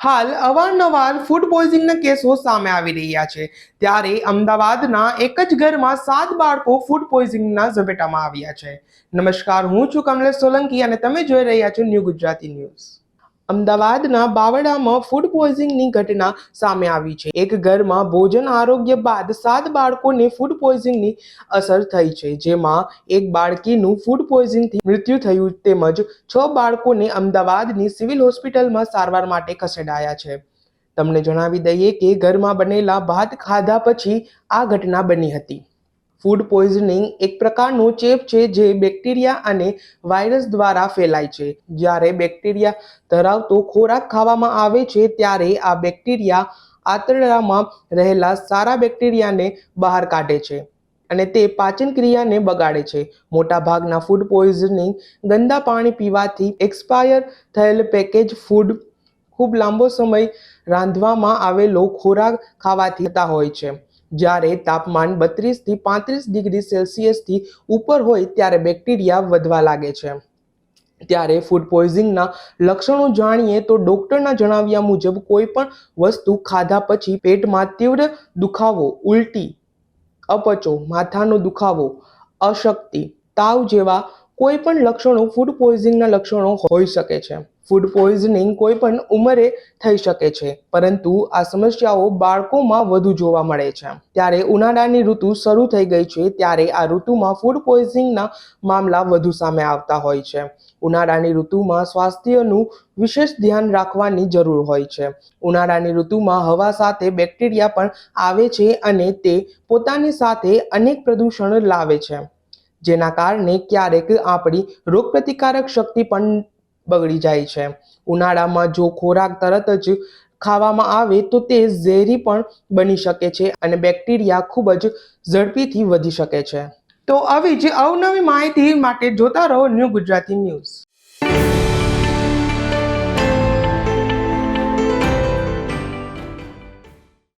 હાલ અવારનવાર ફૂડ પોઈઝનિંગના કેસો સામે આવી રહ્યા છે ત્યારે અમદાવાદના એક જ ઘરમાં 7 બાળકો ફૂડ પોઈઝનિંગના ઝપેટામાં આવ્યા છે। નમસ્કાર, હું છું કમલેશ સોલંકી અને તમે જોઈ રહ્યા છો ન્યૂ ગુજરાતી ન્યૂઝ। અમદાવાદના બાવળામાં ફૂડ પોઈઝનિંગની ઘટના સામે આવી છે। એક ઘરમાં ભોજન આરોગ્ય બાદ 7 બાળકોને ફૂડ પોઈઝનિંગની અસર થઈ છે, જેમાં એક બાળકીનું ફૂડ પોઈઝનિંગથી મૃત્યુ થયું તેમજ 6 બાળકોને અમદાવાદની સિવિલ હોસ્પિટલમાં સારવાર માટે ખસેડાયા છે। તમને જણાવી દઈએ કે ઘરમાં બનેલા ભાત ખાધા પછી આ ઘટના બની હતી। ફૂડ પોઈઝનિંગ એક પ્રકારનો ચેપ છે જે બેક્ટેરિયા અને વાયરસ દ્વારા ફેલાય છે। જ્યારે બેક્ટેરિયા ધરાવતો ખોરાક ખાવામાં આવે છે ત્યારે આ બેક્ટેરિયા આંતરડામાં રહેલા સારા બેક્ટેરિયાને બહાર કાઢે છે અને તે પાચન ક્રિયાને બગાડે છે। મોટાભાગના ફૂડ પોઈઝનિંગ ગંદા પાણી પીવાથી, એક્સપાયર થયેલ પેકેજ ફૂડ, ખૂબ લાંબો સમય રાંધવામાં આવેલો ખોરાક ખાવાથી થતા હોય છે। જ્યારે તાપમાન 32 થી 35 ડિગ્રી સેલ્સિયસથી ઉપર હોય ત્યારે બેક્ટેરિયા વધવા લાગે છે। ત્યારે ફૂડ પોઈઝનિંગના લક્ષણો જાણીએ તો ડોક્ટરના જણાવ્યા મુજબ કોઈ પણ વસ્તુ ખાધા પછી પેટમાં તીવ્ર દુખાવો, ઉલટી, અપચો, માથાનો દુખાવો, અશક્તિ, તાવ જેવા કોઈ પણ લક્ષણો ફૂડ પોઈઝનિંગના લક્ષણો હોઈ શકે છે। ફૂડ પોઈઝનિંગ કોઈ પણ ઉંમરે થઈ શકે છે, પરંતુ આ સમસ્યાઓ બાળકોમાં વધુ જોવા મળે છે। ત્યારે ઉનાળાની ઋતુ શરૂ થઈ ગઈ છે ત્યારે આ ઋતુમાં ફૂડ પોઈઝનિંગના મામલા વધુ સામે આવતા હોય છે। ઉનાળાની ઋતુમાં સ્વાસ્થ્યનું વિશેષ ધ્યાન રાખવાની જરૂર હોય છે। ઉનાળાની ઋતુમાં હવા સાથે બેક્ટેરિયા પણ આવે છે અને તે પોતાની સાથે અનેક પ્રદૂષણ લાવે છે, જેના કારણે ક્યારેક આપણી રોગપ્રતિકારક શક્તિ પણ બગડી જાય છે। ઉનાળામાં જો ખોરાક તરત જ ખાવામાં આવે તો તે ઝેરી પણ બની શકે છે અને બેક્ટેરિયા ખૂબ જ ઝડપીથી વધી શકે છે। તો આવી જ અવનવી માહિતી માટે જોતા રહો ન્યૂ ગુજરાતી ન્યૂઝ।